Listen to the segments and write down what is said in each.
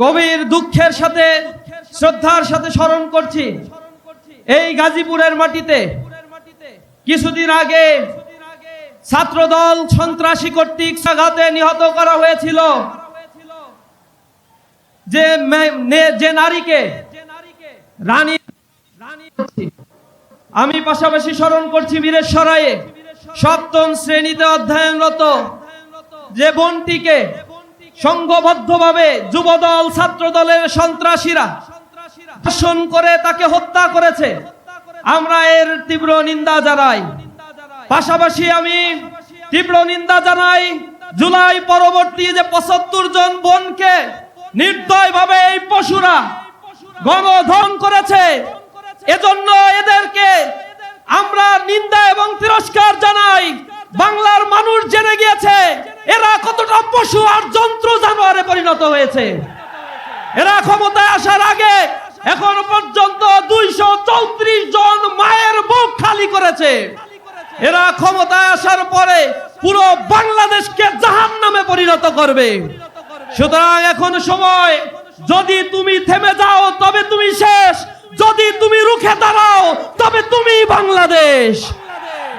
গভীর দুঃখের সাথে শ্রদ্ধার সাথে স্মরণ করছি এই গাজীপুরের মাটিতে কিছুদিন আগে ছাত্রদল সন্ত্রাসী কর্তৃক আঘাতে নিহত করা হয়েছিল যে নারীকে রানী। আমি পাশাপাশি স্মরণ করছি বীরেশ্বরায়ে সপ্তম শ্রেণীতে অধ্যয়নরত যে বোনটিকে সংঘবদ্ধভাবে যুবদল ছাত্রদলের সন্ত্রাসীরা ধর্ষণ করে তাকে হত্যা করেছে। আমরা এর তীব্র নিন্দা জানাই। পাশাপাশি আমি তীব্র নিন্দা জানাই জুলাই পরবর্তী যে ৭৫ জন বোনকে নির্দয়ভাবে এই পশুরা গণধর্ষণ করেছে, এজন্য এদেরকে আমরা নিন্দা এবং তিরস্কার জানাই। বাংলার মানুষ জেনে গিয়েছে এরা কতটা পশু আর যন্ত্র জানোয়ারে পরিণত হয়েছে। এরা ক্ষমতায় আসার আগে এখন পর্যন্ত ২৩৪ জন মায়ের বুক খালি করেছে। এরা ক্ষমতায় আসার পরে পুরো বাংলাদেশকে জাহান্নামে পরিণত করবে। সুতরাং এখন সময়, যদি তুমি থেমে যাও তবে তুমি শেষ, যদি তুমি রুখে দাঁড়াও তবে তুমি বাংলাদেশ।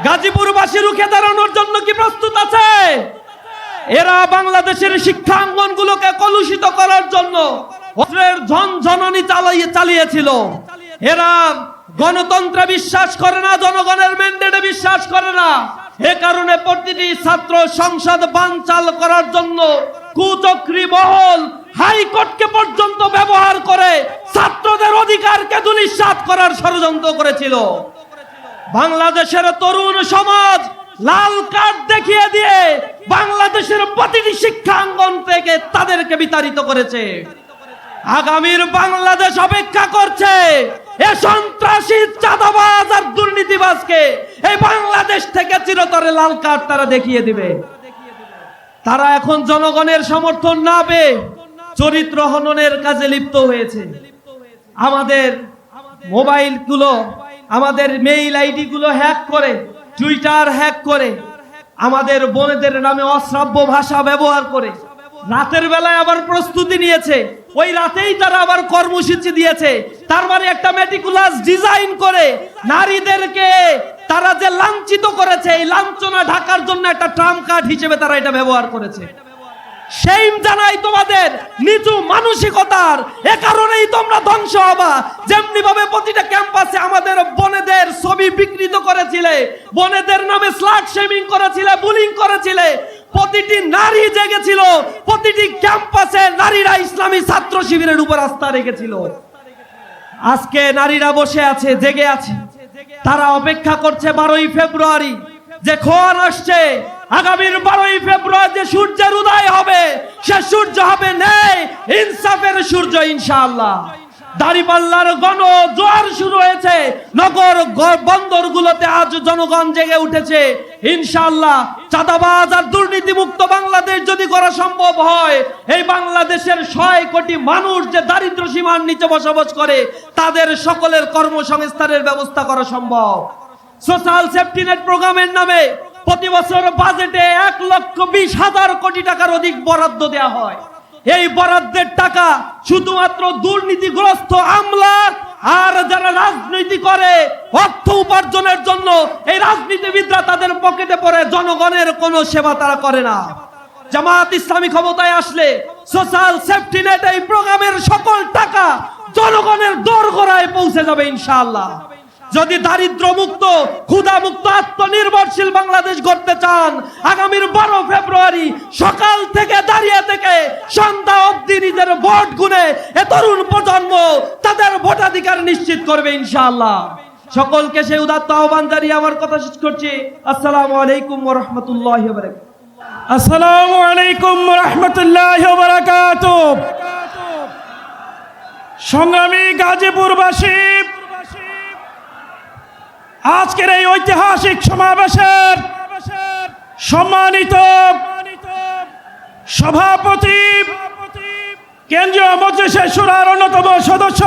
গাজীপুরবাসী রুখে দাঁড়ানোর জন্য কি প্রস্তুত আছে? এরা বাংলাদেশের শিক্ষাঙ্গনগুলোকে কলুষিত করার জন্য অস্ত্রের ঝনঝনানি চালিয়েছিল। এরা গণতন্ত্রে বিশ্বাস করে না, জনগণের ম্যান্ডেটে বিশ্বাস করে না। এ কারণে প্রতিটি ছাত্র সংসদ বানচাল করার জন্য কুচক্রী মহল হাইকোর্টকে পর্যন্ত ব্যবহার করে ছাত্রদের অধিকারকে ধূলিসাৎ করার ষড়যন্ত্র করেছিল। বাংলাদেশের তরুণ সমাজ লাল কার্ড দেখিয়ে দিয়ে বাংলাদেশের প্রতিটি শিক্ষাঙ্গন থেকে তাদেরকে বিতাড়িত করেছে। আগামীর বাংলাদেশ অপেক্ষা করছে এ সন্ত্রাসী, চাঁদাবাজ আর দুর্নীতিবাজকে এই বাংলাদেশ থেকে চিরতরে লাল কার্ড তারা দেখিয়ে দিবে। তারা এখন জনগণের সমর্থন না পেয়ে চরিত্র হননের কাজে লিপ্ত হয়েছে। আমাদের মোবাইলগুলো, আমাদের মেইল আইডি গুলো হ্যাক করে, টুইটার হ্যাক করে, আমাদের বোনেদের নামে অশ্রাব্য ভাষা ব্যবহার করে রাতের বেলায় আবার প্রস্তুতি নিয়েছে। ওই রাতেই তারা আবার কর্মসূচি দিয়েছে। তার মানে একটা মেটিকুলাস ডিজাইন করে নারীদেরকে তারা যে লাঞ্ছিত করেছে, এই লাঞ্ছনা ঢাকার জন্য একটা ট্রাম্প কার্ড হিসেবে তারা এটা ব্যবহার করেছে। সেইম জানাই তোমাদের নিচু মানসিকতার। এ কারণেই তোমরা ধ্বংস হবা। যেমনি ভাবে প্রতিটা ক্যাম্পাসে আমাদের বোনেদের ছবি বিকৃত করেছিলে, বোনেদের নামে স্লাট শেমিং করেছিলে, বুলিং করেছিলে, প্রতিটি নারী জেগেছিল, প্রতিটি ক্যাম্পাসে নারীরা ইসলামী ছাত্র শিবিরের উপর আস্থা রেখেছিল। আজকে নারীরা বসে আছে, জেগে আছে। তারা অপেক্ষা করছে 12ই ফেব্রুয়ারি যে খোয়ান আসছে। আগামীর 12ই ফেব্রুয়ারি যে সূর্যের উদয় হবে, সে সূর্য হবে ন্যায় ইনসাফের সূর্য ইনশাআল্লাহ। দাঁড়িপাল্লার গণ জোয়ার শুরু হয়েছে। নগর বন্দরগুলোতে আজ জনগণ জেগে উঠেছে। ইনশাআল্লাহ চাঁদাবাজ আর দুর্নীতি মুক্ত বাংলাদেশ যদি করা সম্ভব হয়, এই বাংলাদেশের 6 কোটি মানুষ যে দারিদ্র সীমার নিচে বসবাস করে তাদের সকলের কর্মসংস্থানের ব্যবস্থা করা সম্ভব। সোশ্যাল সেফটি নেট প্রোগ্রামের নামে প্রতি বছর বাজেটে 1,20,000 কোটি টাকার অধিক বরাদ্দ দেওয়া হয়। এই বরাদ্দের টাকা শুধুমাত্র দুর্নীতিগ্রস্ত আমলা আর যারা রাজনীতি করে অর্থ উপার্জনের জন্য, এই রাজনীতিবিদরা তাদের পকেটে পড়ে, জনগণের কোনো সেবা তারা করে না। জামাত ইসলামী ক্ষমতায় আসলে সোশ্যাল সেফটি নেট এই প্রোগ্রামের সকল টাকা জনগণের দোরগোড়ায় পৌঁছে যাবে ইনশাআল্লাহ। যদি দারিদ্র মুক্ত, ক্ষুধা মুক্ত, আত্মনির্ভরশীল বাংলাদেশ গড়তে চান, আগামীর 12 ফেব্রুয়ারি সকাল থেকে দাঁড়িয়ে থেকে সন্ধ্যা অবধি নিজের ভোট গুনে এ তরুণ প্রজন্ম তাদের ভোটাধিকার নিশ্চিত করবে ইনশাআল্লাহ। সকলকে সেই উদাত্ত আহ্বান জানিয়ে আমার কথা শেষ করছি। আসসালামু আলাইকুম ওয়া রাহমাতুল্লাহি ওয়া বারাকাতুহু। আসসালামু আলাইকুম ওয়া রাহমাতুল্লাহি ওয়া বারাকাতুহু। সংগ্রামী গাজীপুরবাসী, আজকের এই ঐতিহাসিক সমাবেশের সম্মানিত সভাপতি, কেন্দ্রীয় মজলিসে শুরার অন্যতম সদস্য,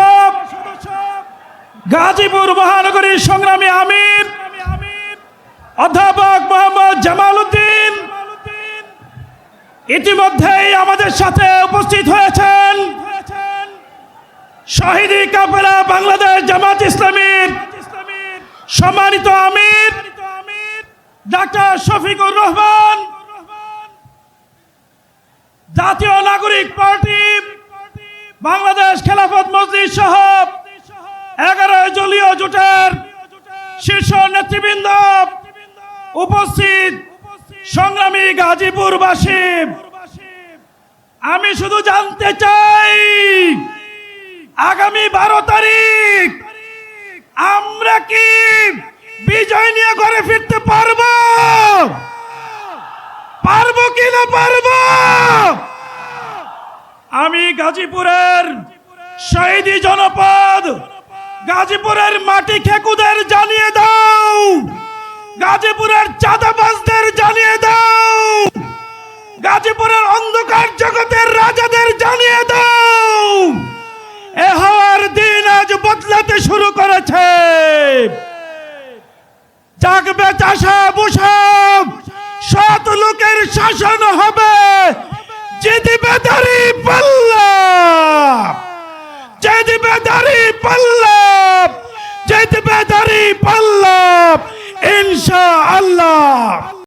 গাজীপুর মহানগরীর সংগ্রামী আমির অধ্যাপক মোহাম্মদ জামাল উদ্দিন, ইতিমধ্যেই আমাদের সাথে উপস্থিত হয়েছেন শহীদি কাফেলা বাংলাদেশ জামাত ইসলামীর সম্মানিত আমির ডাক্তার শফিকুর রহমান, জাতীয় নাগরিক পার্টি বাংলাদেশ খেলাফত মজলিস সহ 11 দলীয় জোটের শীর্ষ নেতৃবৃন্দ, উপস্থিত সংগ্রামী গাজীপুরবাসী, আমি শুধু জানতে চাই আগামী 12 তারিখ আমরা কি বিজয় নিয়ে ঘরে ফিরতে পারবো? পারবো কি না পারবো? আমি গাজীপুরের শহীদি জনপদ, গাজীপুরের মাটি খেকুদের জানিয়ে দাও, গাজীপুরের চাঁদাবাজদের জানিয়ে দাও, গাজীপুরের অন্ধকার জগতের রাজাদের জানিয়ে দাও, এ হওয়ার দিন আজ বদলাতে শুরু করেছে। জাগবে চাষা বুসা, সৎ লোকের শাসন হবে, জিতবে দাড়ি পাল্লা, জিতবে দাড়ি পাল্লা, জিতবে দাড়ি পাল্লা ইনশাআল্লাহ।